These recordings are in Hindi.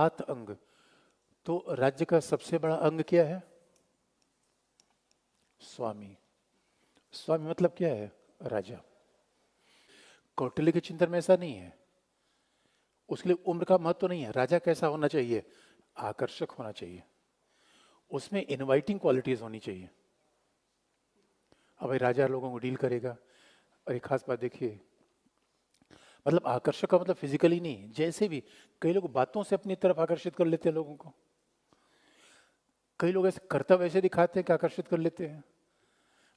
7 अंग। तो राज्य का सबसे बड़ा अंग क्या है? स्वामी। स्वामी मतलब क्या है? राजा। कौटिल्य के चिंतन में ऐसा नहीं है। उसके लिए उम्र का महत्व नहीं है। राजा कैसा होना चाहिए? आकर्षक होना चाहिए, उसमें इनवाइटिंग क्वालिटीज होनी चाहिए। अब भाई राजा लोगों को डील करेगा। और एक खास बात देखिए, मतलब आकर्षक का मतलब फिजिकली नहीं, जैसे भी कई लोग बातों से अपनी तरफ आकर्षित कर लेते हैं लोगों को। कई लोग ऐसे कर्तव्य ऐसे दिखाते हैं कि आकर्षित कर लेते हैं।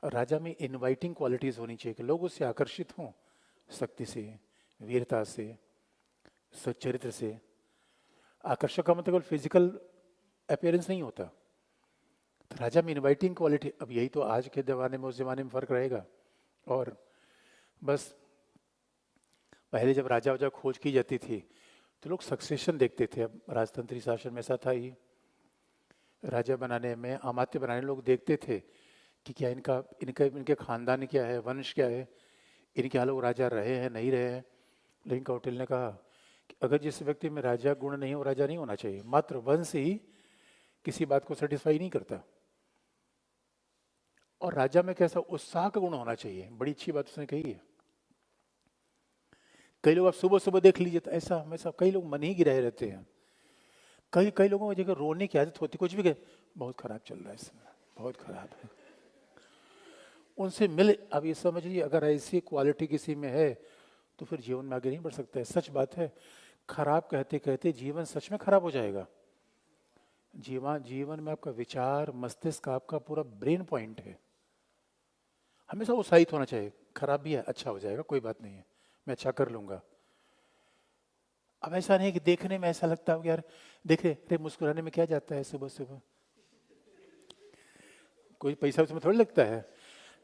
और राजा में इनवाइटिंग क्वालिटीज होनी चाहिए कि लोग उससे आकर्षित हों, शक्ति से, वीरता से, सच्चरित्र से। आकर्षक का मतलब फिजिकल अपीयरेंस नहीं होता। तो राजा में इनवाइटिंग क्वालिटी, अब यही तो आज के जमाने में उस जमाने में फर्क रहेगा। और बस पहले जब राजा वजा खोज की जाती थी तो लोग सक्सेशन देखते थे। अब राजतंत्री शासन में ऐसा था ही, राजा बनाने में, अमात्य बनाने में लोग देखते थे कि क्या इनका इनका इनके खानदान क्या है, वंश क्या है, इनके यहाँ लोग राजा रहे हैं नहीं रहे हैं। लेकिन कौटिल्य ने कहा कि अगर जिस व्यक्ति में राजा गुण नहीं हो, राजा नहीं होना चाहिए। मात्र वंश ही किसी बात को सेटिस्फाई नहीं करता। और राजा में कैसा उत्साह का गुण होना चाहिए। बड़ी अच्छी बात उसने कही है। कई लोग आप सुबह सुबह देख लीजिए तो ऐसा हमेशा कई लोग मन ही गिराए रहते हैं। कई कई लोगों को जगह रोने की आदत होती, कुछ भी कहे बहुत खराब चल रहा है इस समय, बहुत खराब है। उनसे मिले। अब ये समझिए, अगर ऐसी क्वालिटी किसी में है तो फिर जीवन में आगे नहीं बढ़ सकता है। सच बात है, खराब कहते कहते जीवन सच में खराब हो जाएगा। जीवन में आपका विचार, मस्तिष्क, आपका पूरा ब्रेन पॉइंट है, हमेशा उत्साहित होना चाहिए। खराब भी है, अच्छा हो जाएगा, कोई बात नहीं है, मैं अच्छा कर लूंगा। अब ऐसा नहीं कि देखने में ऐसा लगता है यार देख रहे मुस्कुराने में क्या जाता है सुबह सुबह, कोई पैसा उसमें थोड़ी लगता है।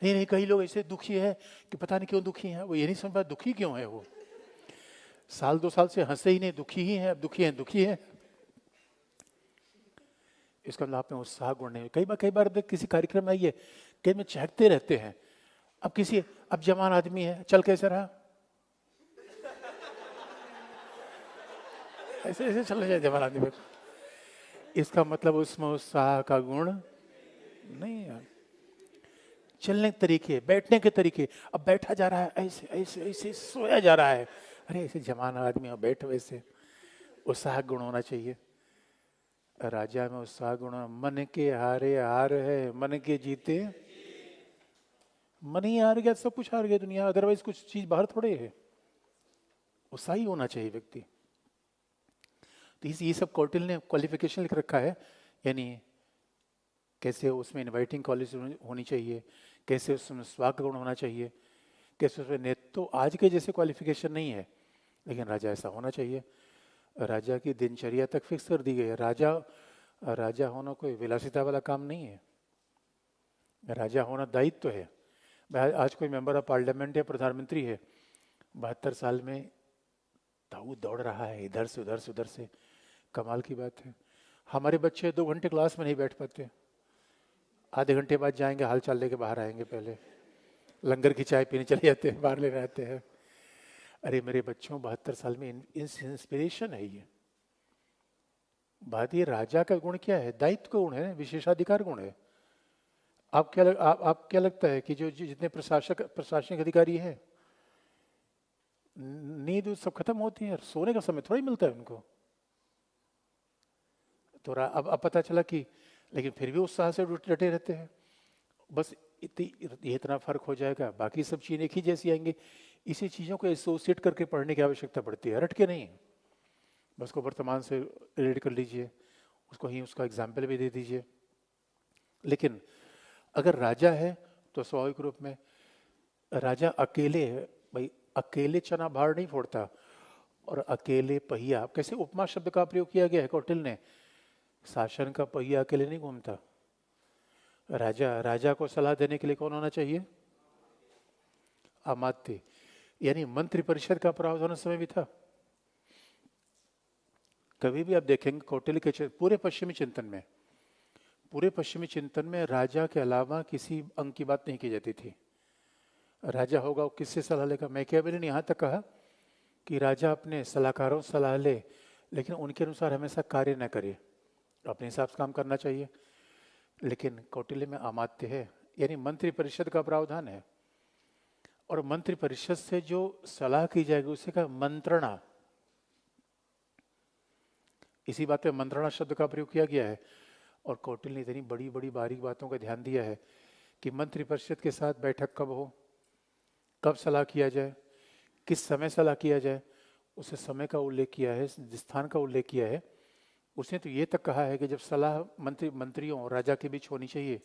नहीं नहीं, कई लोग ऐसे दुखी है कि पता नहीं क्यों दुखी है। वो ये नहीं समझ पा दुखी क्यों है। वो साल 2 साल से हंसे ही नहीं, दुखी ही है। अब दुखी है, दुखी है। इसका मतलब आप में उत्साह गुण नहीं। कई बार किसी कार्यक्रम में आइए, कई में चहकते रहते हैं। अब जवान आदमी है, चल कैसे रहा, ऐसे ऐसे चल जाए जवान आदमी। इसका मतलब उसमें उत्साह का गुण नहीं है। चलने के तरीके, बैठने के तरीके, अब बैठा जा रहा है ऐसे ऐसे ऐसे, सोया जा रहा है, अरे ऐसे जवान आदमी हो बैठ वैसे। उत्साह गुण होना चाहिए। राजा में उत्साह गुण, मन के हारे हार है, मन के जीते। मन ही हार गया, सब कुछ हार गया दुनिया, अदरवाइज कुछ चीज बाहर थोड़े है। उत्साही होना चाहिए व्यक्ति। तो ये सब कौटिल्य ने क्वालिफिकेशन लिख रखा है। यानी कैसे उसमें इनवाइटिंग क्वालिटी होनी चाहिए, कैसे उसमें स्वाग गुण होना चाहिए, कैसे उसमें नेतृत्व। तो आज के जैसे क्वालिफिकेशन नहीं है, लेकिन राजा ऐसा होना चाहिए। राजा की दिनचर्या तक फिक्स कर दी गई है। राजा होना कोई विलासिता वाला काम नहीं है। राजा होना दायित्व है। आज कोई मेंबर ऑफ पार्लियामेंट या प्रधानमंत्री है, 72 साल में ताऊ दौड़ रहा है इधर से उधर से उधर से, कमाल की बात है। हमारे बच्चे 2 घंटे क्लास में नहीं बैठ पाते, आधे घंटे बाद जाएंगे, हाल चाल लेके बाहर आएंगे, पहले लंगर की चाय पीने चले जाते हैं, बाहर ले रहते हैं। अरे मेरे बच्चों, 72 साल में इंस्पिरेशन है ये बात। ये राजा का गुण क्या है? दायित्व का गुण है, विशेषाधिकार गुण है। आप क्या लगता है कि जो जितने प्रशासनिक अधिकारी हैं, नींद सब खत्म होती है, सोने का समय थोड़ा ही मिलता है उनको। तो अब पता चला कि, लेकिन फिर भी उत्साह से डटे रहते हैं। बस इतना फर्क हो जाएगा, बाकी सब चीजें एक ही जैसी आएंगी। इसी चीजों को एसोसिएट करके पढ़ने की आवश्यकता पड़ती है, रट के नहीं। बस को वर्तमान से रिलेट कर लीजिए, उसको ही उसका एग्जाम्पल भी दे दीजिए। लेकिन अगर राजा है तो स्वाभाविक रूप में राजा अकेले है भाई, अकेले चना भार नहीं फोड़ता, और अकेले पहिया, कैसे उपमा शब्द का प्रयोग किया गया है कौटिल्य ने। शासन का पहिया अकेले नहीं घूमता। राजा को सलाह देने के लिए कौन होना चाहिए? अमात्य, यानी मंत्री परिषद का प्रावधान उस समय भी था। कभी भी आप देखेंगे कौटिल्य के पूरे पश्चिमी चिंतन में राजा के अलावा किसी अंग की बात नहीं की जाती थी। राजा होगा वो किससे सलाह लेगा? मैकियावेली ने यहाँ तक कहा कि राजा अपने सलाहकारों से सलाह ले, लेकिन उनके अनुसार हमेशा कार्य न करे, अपने हिसाब से काम करना चाहिए। लेकिन कौटिल्य में अमात्य है, यानी मंत्री परिषद का प्रावधान है, और मंत्री परिषद से जो सलाह की जाएगी उसे का मंत्रणा, इसी बात पे मंत्रणा शब्द का प्रयोग किया गया है। और कौटिल्य ने इतनी बड़ी बड़ी बारीक बातों का ध्यान दिया है कि मंत्री परिषद के साथ बैठक कब हो, कब सलाह किया जाए, किस समय सलाह किया जाए, उसे समय का उल्लेख किया है, स्थान का उल्लेख किया है। उसने तो ये तक कहा है कि जब सलाह मंत्रियों और राजा के बीच होनी चाहिए,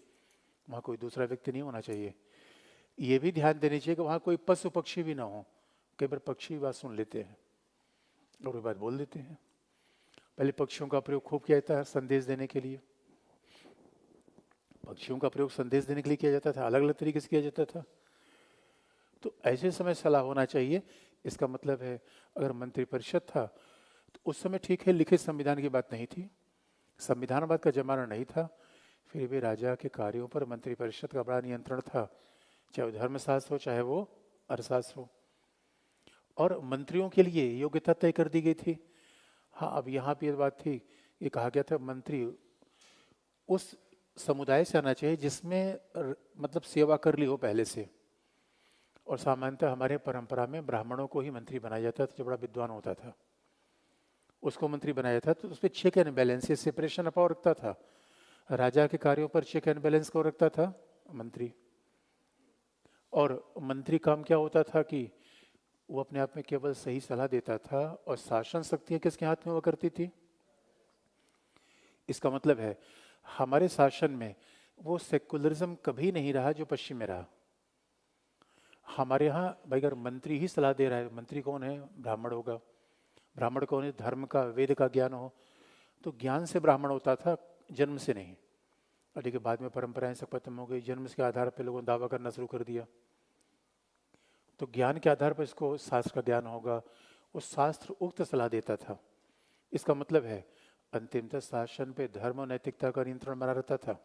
वहाँ कोई दूसरा व्यक्ति नहीं होना चाहिए। ये भी ध्यान देनी चाहिए कि वहाँ कोई पशु पक्षी भी ना हो। कई बार पक्षी बात सुन लेते हैं और वो बात बोल देते हैं। पहले पक्षियों का प्रयोग खूब किया जाता है संदेश देने के लिए, पक्षियों का प्रयोग संदेश देने के लिए किया जाता था, अलग अलग तरीके से किया जाता था। तो ऐसे समय सलाह होना चाहिए। इसका मतलब है अगर मंत्रिपरिषद था तो उस समय ठीक है, लिखित संविधान की बात नहीं थी, संविधानवाद का जमाना नहीं था, फिर भी राजा के कार्यों पर मंत्रिपरिषद का बड़ा नियंत्रण था, चाहे वो धर्मशास्त्र हो चाहे वो अर्थशास्त्र हो। और मंत्रियों के लिए योग्यता तय कर दी गई थी। हाँ, अब यहाँ पे बात थी, ये कहा गया था मंत्री उस समुदाय से आना चाहिए जिसमें मतलब सेवा कर ली हो पहले से। और सामान्यतः हमारे परंपरा में ब्राह्मणों को ही मंत्री बनाया जाता था, जो बड़ा विद्वान होता था उसको मंत्री बनाया था। तो उस पर चेक एंड बैलेंस, ये सेपरेशन ऑफ पावर रखता था। राजा के कार्यों पर चेक एंड बैलेंस को रखता था मंत्री। और मंत्री काम क्या होता था कि वो अपने आप में केवल सही सलाह देता था, और शासन शक्तियां किसके हाथ में हुआ करती थी। इसका मतलब है हमारे शासन में वो सेकुलरिज्म कभी नहीं रहा जो पश्चिम में रहा। हमारे यहाँ भाई अगर मंत्री ही सलाह दे रहा है, मंत्री कौन है, ब्राह्मण होगा। ब्राह्मण कौन है, धर्म का वेद का ज्ञान हो, तो ज्ञान से ब्राह्मण होता था, जन्म से नहीं। और देखिए बाद में परंपराएं सब खत्म हो गई, जन्म के आधार पर लोगों ने दावा करना शुरू कर दिया। तो ज्ञान के आधार पर इसको शास्त्र का ज्ञान होगा, वो शास्त्र उक्त सलाह देता था। इसका मतलब है अंतिमतः शासन पे धर्म और नैतिकता का नियंत्रण बना रहता था।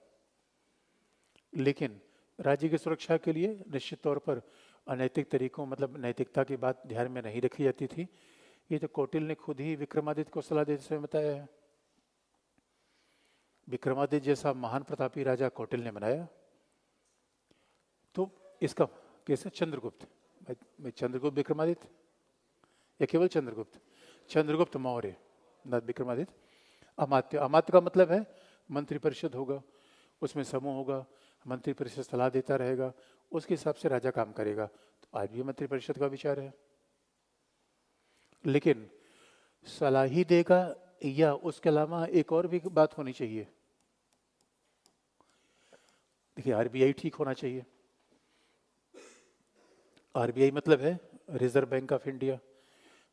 लेकिन राज्य की सुरक्षा के लिए निश्चित तौर पर अनैतिक तरीकों, मतलब नैतिकता की बात ध्यान में नहीं रखी जाती थी। ये तो कौटिल्य ने खुद ही विक्रमादित्य को सलाह देते समय बताया है। विक्रमादित्य जैसा महान प्रतापी राजा कौटिल्य ने बनाया। तो इसका कैसे चंद्रगुप्त, चंद्रगुप्त विक्रमादित्य या केवल चंद्रगुप्त, चंद्रगुप्त मौर्य न विक्रमादित्य। अमात्य, अमात्य का मतलब है मंत्रिपरिषद होगा, उसमें समूह होगा, मंत्रिपरिषद सलाह देता रहेगा, उसके हिसाब से राजा काम करेगा। तो आज भी मंत्रिपरिषद का विचार है। लेकिन सलाह ही देगा या उसके अलावा एक और भी बात होनी चाहिए। देखिए आरबीआई ठीक होना चाहिए। आरबीआई मतलब है रिजर्व बैंक ऑफ इंडिया।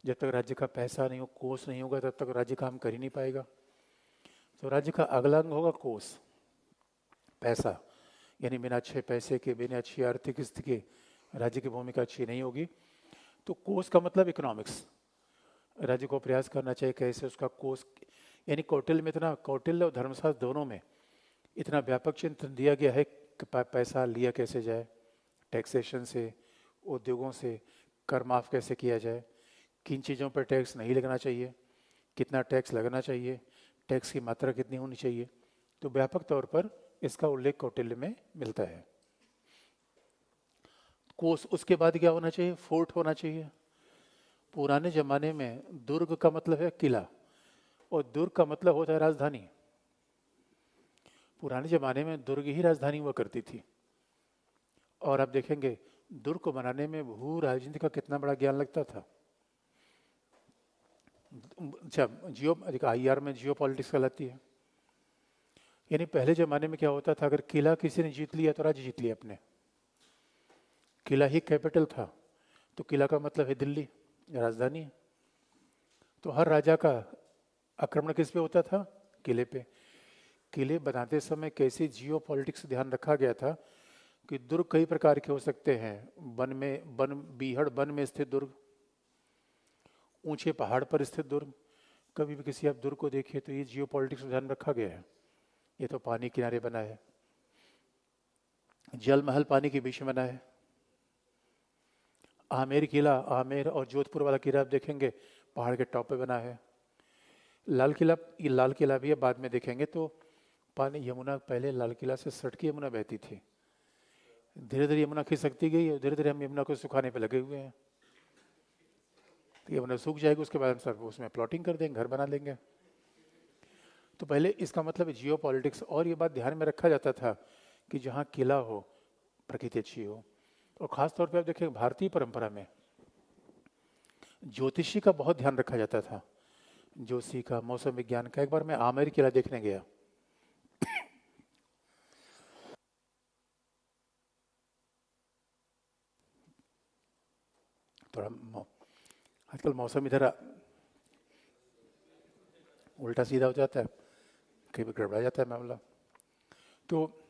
जब तक राज्य का पैसा नहीं हो, कोष नहीं होगा, तब तक राज्य काम कर ही नहीं पाएगा। तो राज्य का अगला अंग होगा कोष, पैसा। यानी बिना अच्छे पैसे के, बिना अच्छी आर्थिक स्थिति के राज्य की भूमिका अच्छी नहीं होगी। तो कोष का मतलब इकोनॉमिक्स। राज्य को प्रयास करना चाहिए कैसे उसका कोष, यानी कौटिल्य में इतना, कौटिल्य और धर्मशास्त्र दोनों में इतना व्यापक चिंतन दिया गया है कि पैसा लिया कैसे जाए, टैक्सेशन से, उद्योगों से कर माफ कैसे किया जाए, किन चीज़ों पर टैक्स नहीं लगना चाहिए, कितना टैक्स लगना चाहिए, टैक्स की मात्रा कितनी होनी चाहिए। तो व्यापक तौर पर इसका उल्लेख कौटिल्य में मिलता है। कोष, उसके बाद क्या होना चाहिए, फोर्ट होना चाहिए। पुराने जमाने में दुर्ग का मतलब है किला, और दुर्ग का मतलब होता है राजधानी। पुराने जमाने में दुर्ग ही राजधानी हुआ करती थी। और आप देखेंगे दुर्ग को बनाने में भू राजनीति का कितना बड़ा ज्ञान लगता था। अच्छा, आईआर में जियो पॉलिटिक्स कहलाती है। यानी पहले जमाने में क्या होता था, अगर किला किसी ने जीत लिया तो राज्य जीत लिया अपने, किला ही कैपिटल था। तो किला का मतलब है दिल्ली, राजधानी। तो हर राजा का आक्रमण किस पे होता था, किले पे। किले बनाते समय कैसे जियो पॉलिटिक्स ध्यान रखा गया था कि दुर्ग कई प्रकार के हो सकते हैं। वन में, बीहड़ वन में स्थित दुर्ग, ऊंचे पहाड़ पर स्थित दुर्ग। कभी भी किसी आप दुर्ग को देखिए तो ये जियो पॉलिटिक्स ध्यान रखा गया है। ये तो पानी किनारे बना है, जल महल पानी के बीच में बना है। आमेर किला, आमेर और जोधपुर वाला किला आप देखेंगे पहाड़ के टॉप पे बना है। लाल किला, ये लाल किला भी है, बाद में देखेंगे तो पानी यमुना, पहले लाल किला से सट के यमुना बहती थी, धीरे धीरे यमुना खिसकती गई और धीरे धीरे हम यमुना को सुखाने पे लगे हुए हैं। तो यमुना सूख जाएगी, उसके बाद हम सब उसमें प्लॉटिंग कर देंगे, घर बना लेंगे। तो पहले इसका मतलब जियो पॉलिटिक्स, और ये बात ध्यान में रखा जाता था कि जहाँ किला हो प्रकृति अच्छी हो। और ख़ास तौर पे आप देखिए भारतीय परंपरा में ज्योतिषी का बहुत ध्यान रखा जाता था, ज्योतिषी का, मौसम विज्ञान का। एक बार मैं आमेर किला देखने गया, थोड़ा आजकल मौसम इधर उल्टा सीधा हो जाता है, कहीं भी गड़बड़ा जाता है मामला। तो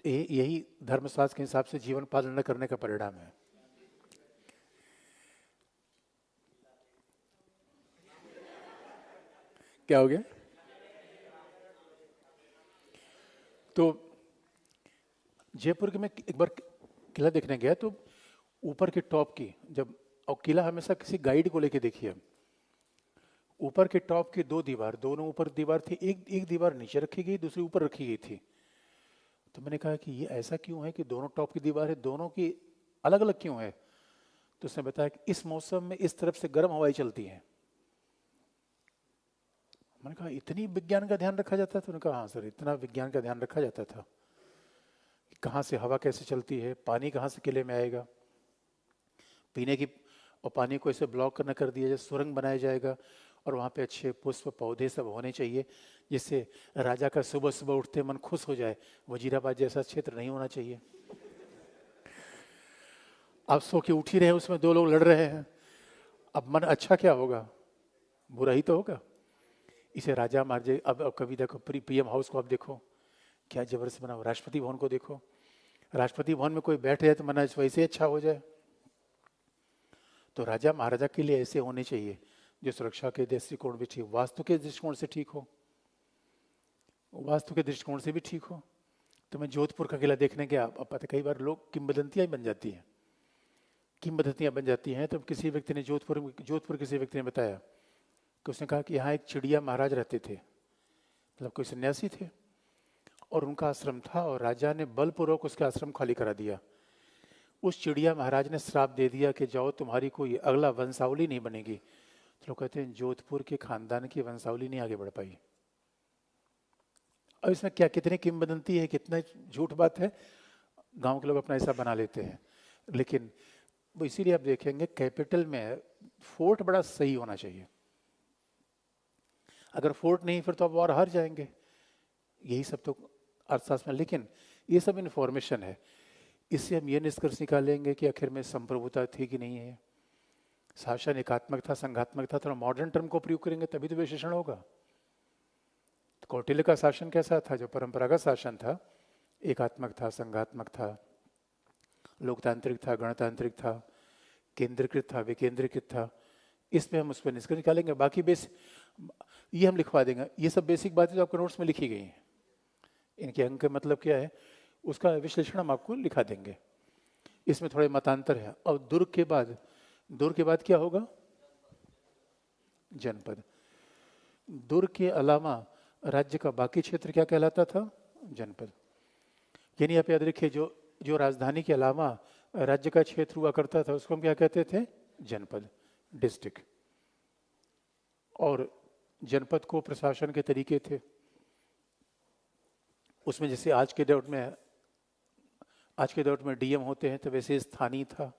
यही धर्मशास्त्र के हिसाब से जीवन पालन न करने का परिणाम है। क्या हो गया? तो जयपुर के मैं एक बार किला देखने गया, तो ऊपर के टॉप की जब, और किला हमेशा किसी गाइड को लेके देखिए, ऊपर के टॉप की दो दीवार, दोनों ऊपर दीवार थी, एक दीवार नीचे रखी गई, दूसरी ऊपर रखी गई थी। तो मैंने कहा कि ये ऐसा क्यों है कि दोनों टॉप की दीवार है, दोनों की अलग अलग क्यों है? तो उसने बताया कि इस मौसम में इस तरफ से गर्म हवाएं चलती हैं। मैंने कहा इतनी विज्ञान का ध्यान रखा जाता था? उन्होंने कहा हाँ सर, इतना विज्ञान का ध्यान रखा जाता था कि कहाँ से हवा कैसे चलती है, पानी कहाँ से किले में आएगा, पीने की, और पानी को ऐसे ब्लॉक करना कर दिया जाए, सुरंग बनाया जाएगा, और वहाँ पे अच्छे पुष्प पौधे सब होने चाहिए, जिससे राजा का सुबह सुबह उठते मन खुश हो जाए। वजीराबाद जैसा क्षेत्र नहीं होना चाहिए। आप सो के उठ ही रहे, उसमें दो लोग लड़ रहे हैं, अब मन अच्छा क्या होगा, बुरा ही तो होगा। इसे राजा महाराजा, अब कभी देखो पीएम हाउस को आप देखो, क्या जबरदस्त बना हुआ। राष्ट्रपति भवन को देखो, राष्ट्रपति भवन में कोई बैठ जाए तो मन वैसे अच्छा हो जाए। तो राजा महाराजा के लिए ऐसे होने चाहिए जो सुरक्षा के दृष्टिकोण भी ठीक, वास्तु के दृष्टिकोण से ठीक हो, वास्तु के दृष्टिकोण से भी ठीक हो। तो मैं जोधपुर का किला देखने गया। अब पता, कई बार लोग किंवदंतियां बन जाती हैं, किंवदंतियां बन जाती हैं। तो किसी व्यक्ति ने जोधपुर किसी व्यक्ति ने बताया कि उसने कहा कि यहाँ एक चिड़िया महाराज रहते थे, मतलब कोई सन्यासी थे, और उनका आश्रम था, और राजा ने बलपूर्वक उसका आश्रम खाली करा दिया। उस चिड़िया महाराज ने श्राप दे दिया कि जाओ, तुम्हारी कोई अगला वंशावली नहीं बनेगी। तो लोग कहते हैं जोधपुर के खानदान की वंशावली नहीं आगे बढ़ पाई। अब इसमें क्या, कितनी किंवदंती है, कितना झूठ बात है, गांव के लोग अपना ऐसा बना लेते हैं। लेकिन वो इसीलिए आप देखेंगे कैपिटल में फोर्ट बड़ा सही होना चाहिए। अगर फोर्ट नहीं, फिर तो आप और हार जाएंगे। यही सब तो अर्थशास्त्र में। लेकिन ये सब इन्फॉर्मेशन है, इससे हम ये निष्कर्ष निकालेंगे कि आखिर में संप्रभुता थी कि नहीं है, शासन एकात्मक था, संघात्मक था। थोड़ा मॉडर्न टर्म को प्रयोग करेंगे तभी तो विशेषण होगा। तो कौटिल्य का शासन कैसा था? जो परंपरागत शासन था, एकात्मक था, संघात्मक था, लोकतांत्रिक था, गणतांत्रिक था, केंद्रीकृत था, विकेंद्रीकृत था। इसमें हम उस पर निष्कर्ष निकालेंगे। बाकी ये हम लिखवा देंगे। ये सब बेसिक बातें जो आपके नोट्स में लिखी गई हैं, इनके अंक का मतलब क्या है, उसका विश्लेषण हम आपको लिखा देंगे। इसमें थोड़े मतांतर है। और दुर्ग के बाद क्या होगा? जनपद। दुर्ग के अलावा राज्य का बाकी क्षेत्र क्या कहलाता था? जनपद। यानी आप याद रखिए, जो राजधानी के अलावा राज्य का क्षेत्र हुआ करता था उसको हम क्या कहते थे? जनपद, डिस्ट्रिक्ट। और जनपद को प्रशासन के तरीके थे, उसमें जैसे आज के दौर में डीएम होते हैं, तो वैसे स्थानीय था।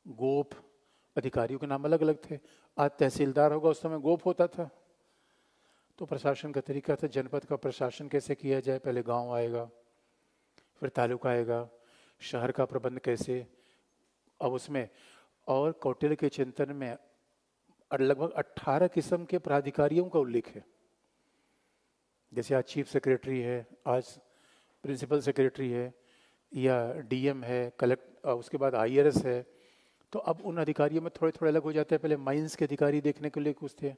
गोप, अधिकारियों के नाम अलग अलग थे। आज तहसीलदार होगा, उस समय गोप होता था। तो प्रशासन का तरीका था, जनपद का प्रशासन कैसे किया जाए, पहले गांव आएगा, फिर तालुका आएगा, शहर का प्रबंध कैसे। अब उसमें और कौटिल्य के चिंतन में लगभग 18 किस्म के प्राधिकारियों का उल्लेख है। जैसे आज चीफ सेक्रेटरी है, आज प्रिंसिपल सेक्रेटरी है, या डीएम है, उसके बाद आईआरएस है। तो अब उन अधिकारियों में थोड़े थोड़े अलग हो जाते हैं। पहले माइंस के अधिकारी देखने के लिए कुछ थे,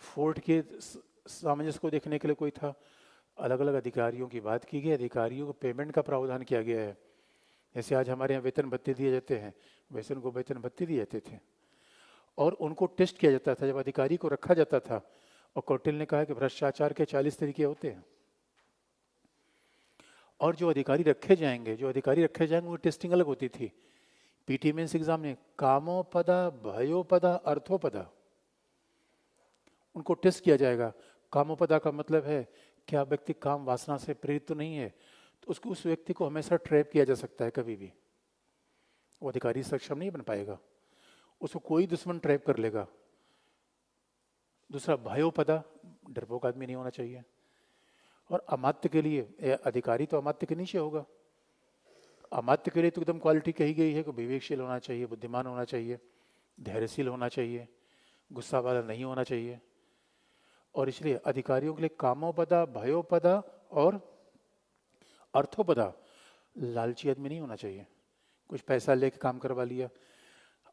फोर्ट के सामंजस्य को देखने के लिए कोई था। अलग अलग अधिकारियों की बात की गई। अधिकारियों को पेमेंट का प्रावधान किया गया है। जैसे आज हमारे यहाँ वेतन भत्ते दिए जाते हैं, वैसे उनको वेतन भत्ते दिए जाते थे। और उनको टेस्ट किया जाता था जब अधिकारी को रखा जाता था। और कौटिल्य ने कहा कि भ्रष्टाचार के 40 तरीके होते हैं, और जो अधिकारी रखे जाएंगे वो टेस्टिंग अलग होती थी। पीटी मेंस एग्जाम में कामोपदा, भयोपदा, अर्थोपदा, उनको टेस्ट किया जाएगा। कामोपदा का मतलब है क्या व्यक्ति काम वासना से प्रेरित तो नहीं है, तो उसको, उस व्यक्ति को हमेशा ट्रैप किया जा सकता है, कभी भी वो अधिकारी सक्षम नहीं बन पाएगा, उसको कोई दुश्मन ट्रैप कर लेगा। दूसरा भयोपदा, डरपोक आदमी नहीं होना चाहिए। और अमात्य के लिए, अधिकारी तो अमात्य के नीचे होगा, अमात्य के लिए तो एकदम क्वालिटी कही गई है कि विवेकशील होना चाहिए, बुद्धिमान होना चाहिए, धैर्यशील होना चाहिए, गुस्सा वाला नहीं होना चाहिए। और इसलिए अधिकारियों के लिए कामोपदा, भयोपदा और अर्थोपदा, लालची आदमी नहीं होना चाहिए, कुछ पैसा लेके काम करवा लिया।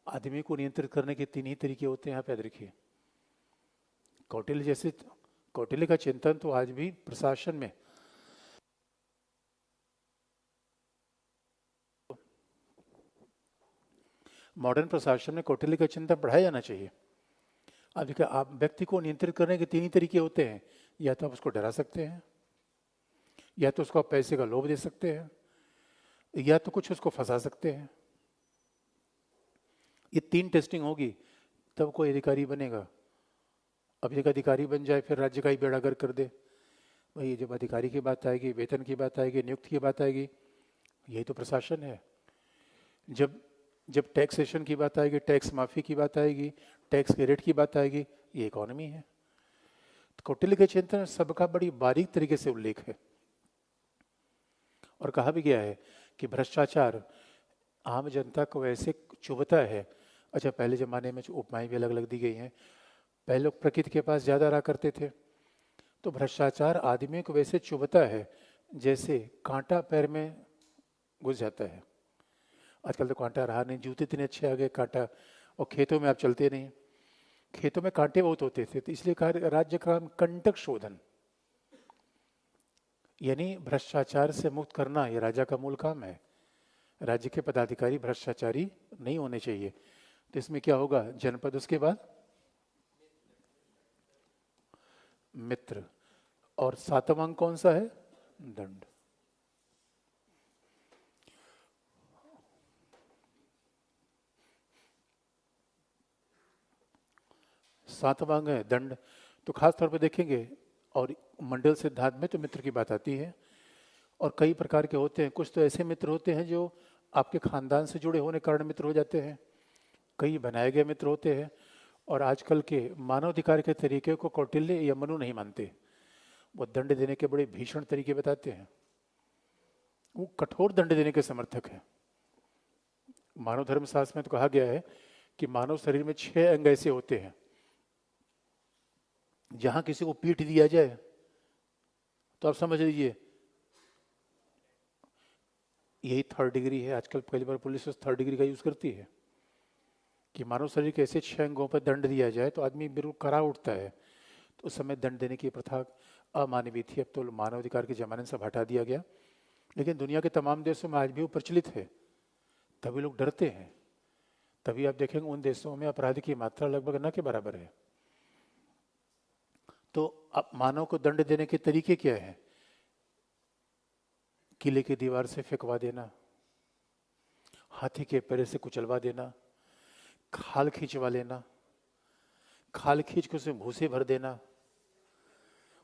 आदमी को नियंत्रित करने के 3 ही तरीके होते हैं, आप याद रखिए। कौटिल्य का चिंतन तो आज भी प्रशासन में, मॉडर्न प्रशासन में कौटिल्य का चिंतन पढ़ाया जाना चाहिए। अब देखिए, आप व्यक्ति को नियंत्रित करने के 3 ही तरीके होते हैं, या तो आप उसको डरा सकते हैं, या तो उसको आप पैसे का लोभ दे सकते हैं, या तो कुछ उसको फंसा सकते हैं। ये 3 टेस्टिंग होगी तब कोई अधिकारी बनेगा। अब एक अधिकारी बन जाए फिर राज्य का ही बेड़ा गर्क कर दे, भाई जब अधिकारी की बात आएगी, वेतन की बात आएगी, नियुक्ति की बात आएगी, यही तो प्रशासन है। जब जब टैक्सेशन की बात आएगी, टैक्स माफी की बात आएगी, टैक्स के रेट की बात आएगी, ये इकोनॉमी है। तो कौटिल्य के चिंतन में सबका बड़ी बारीक तरीके से उल्लेख है। और कहा भी गया है कि भ्रष्टाचार आम जनता को ऐसे चुभता है। अच्छा, पहले जमाने में उपमाएं भी अलग अलग दी गई हैं। पहले लोग प्रकृति के पास ज्यादा रहा करते थे, तो भ्रष्टाचार आदमी को वैसे चुभता है जैसे कांटा पैर में घुस जाता है। आजकल तो कांटा रहा नहीं, जूते इतने अच्छे आ गए, कांटा, और खेतों में आप चलते नहीं, खेतों में कांटे बहुत होते थे, तो इसलिए कहा राज्य का कंटक शोधन, यानी भ्रष्टाचार से मुक्त करना, ये राजा का मूल काम है। राज्य के पदाधिकारी भ्रष्टाचारी नहीं होने चाहिए। तो इसमें क्या होगा, जनपद, उसके बाद मित्र, और 7वां अंक कौन सा है, दंड। सातवां अंग है दंड। तो खास तौर पर देखेंगे, और मंडल सिद्धांत में तो मित्र की बात आती है, और कई प्रकार के होते हैं। कुछ तो ऐसे मित्र होते हैं जो आपके खानदान से जुड़े होने के कारण मित्र हो जाते हैं, कई बनाए गए मित्र होते हैं। और आजकल के मानवाधिकार के तरीके को कौटिल्य या मनु नहीं मानते, वो दंड देने के बड़े भीषण तरीके बताते हैं, वो कठोर दंड देने के समर्थक है। मानव धर्म शास्त्र में तो कहा गया है कि मानव शरीर में 6 अंग ऐसे होते हैं, जहां किसी को पीट दिया जाए तो आप समझ लीजिए यही 3rd डिग्री है। आजकल पहली बार पुलिस 3rd डिग्री का यूज करती है कि मानव शरीर के ऐसे 6 अंगों पर दंड दिया जाए तो आदमी बिल्कुल करा उठता है। तो उस समय दंड देने की प्रथा अमानवीय थी, अब तो मानवाधिकार के जमाने से हटा दिया गया, लेकिन दुनिया के तमाम देशों में आज भी वो प्रचलित है। तभी लोग डरते हैं, तभी आप देखेंगे उन देशों में अपराध की मात्रा लगभग न के बराबर है। तो अब मानव को दंड देने के तरीके क्या है, किले की दीवार से फेंकवा देना, हाथी के पैर से कुचलवा देना, खाल खींचवा लेना, खाल खींच के उसमें भूसे भर देना,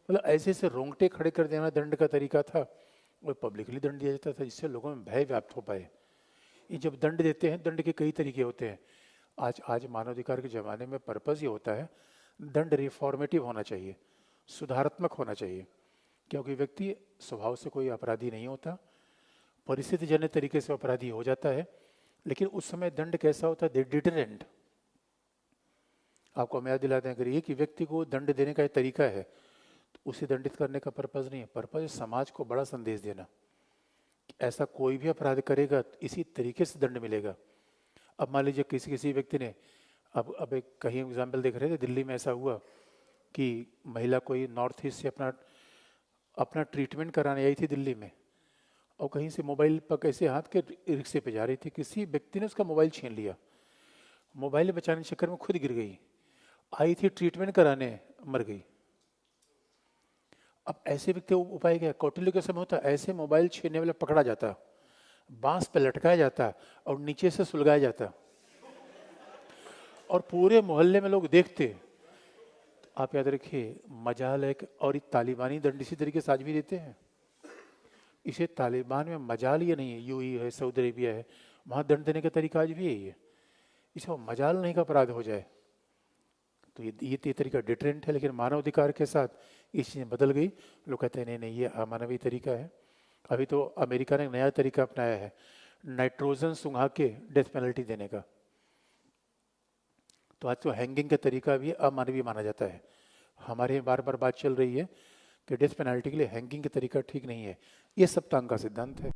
मतलब ऐसे ऐसे रोंगटे खड़े कर देना दंड का तरीका था। और पब्लिकली दंड दिया जाता था जिससे लोगों में भय व्याप्त हो पाए। ये जब दंड देते हैं, दंड के कई तरीके होते हैं। आज मानवाधिकार के जमाने में पर्पज ये होता है, दंड रिफॉर्मेटिव होना चाहिए, सुधारात्मक होना चाहिए, क्योंकि व्यक्ति स्वभाव से कोई अपराधी नहीं होता, परिस्थिति जन्य तरीके से अपराधी हो जाता है। लेकिन उस समय दंड कैसा होता है, डिटरेंट। आपको हम याद दिलाते हैं अगर ये कि व्यक्ति को दंड देने का एक तरीका है, तो उसे दंडित करने का पर्पज नहीं है, पर्पज है समाज को बड़ा संदेश देना, ऐसा कोई भी अपराध करेगा इसी तरीके से दंड मिलेगा। अब मान लीजिए किसी किसी व्यक्ति ने, अब एक कहीं एग्जाम्पल देख रहे थे, दिल्ली में ऐसा हुआ कि महिला कोई नॉर्थ ईस्ट से अपना अपना ट्रीटमेंट कराने आई थी दिल्ली में, और कहीं से मोबाइल पर कैसे हाथ के रिक्शे पे जा रही थी, किसी व्यक्ति ने उसका मोबाइल छीन लिया। मोबाइल बचाने के चक्कर में खुद गिर गई, आई थी ट्रीटमेंट कराने, मर गई। अब ऐसे व्यक्ति को उपाय क्या? कौटिल्य के समय होता ऐसे मोबाइल छीनने वाला पकड़ा जाता, बांस पे लटकाया जाता और नीचे से सुलगाया जाता, और पूरे मोहल्ले में लोग देखते। आप याद रखिए, मजाल एक और ये तालिबानी दंड इसी तरीके से आज भी देते हैं। इसे तालिबान में मजाल ये नहीं है, यूएई है, सऊदी अरेबिया है, वहां दंड देने का तरीका आज भी यही है। इसे मजाल नहीं का अपराध हो जाए तो ये तरीका डिटरेंट है। लेकिन मानव अधिकार के साथ ये चीज़ें बदल गई। लोग कहते हैं नहीं नहीं, ये अमानवीय तरीका है। अभी तो अमेरिका ने नया तरीका अपनाया है, नाइट्रोजन सुंघा के डेथ पेनल्टी देने का। तो आज तो हैंगिंग का तरीका भी अमानवीय माना जाता है। हमारे यहाँ बार बार बात चल रही है कि डेथ पेनल्टी के लिए हैंगिंग का तरीका ठीक नहीं है। ये सप्तांग का सिद्धांत है।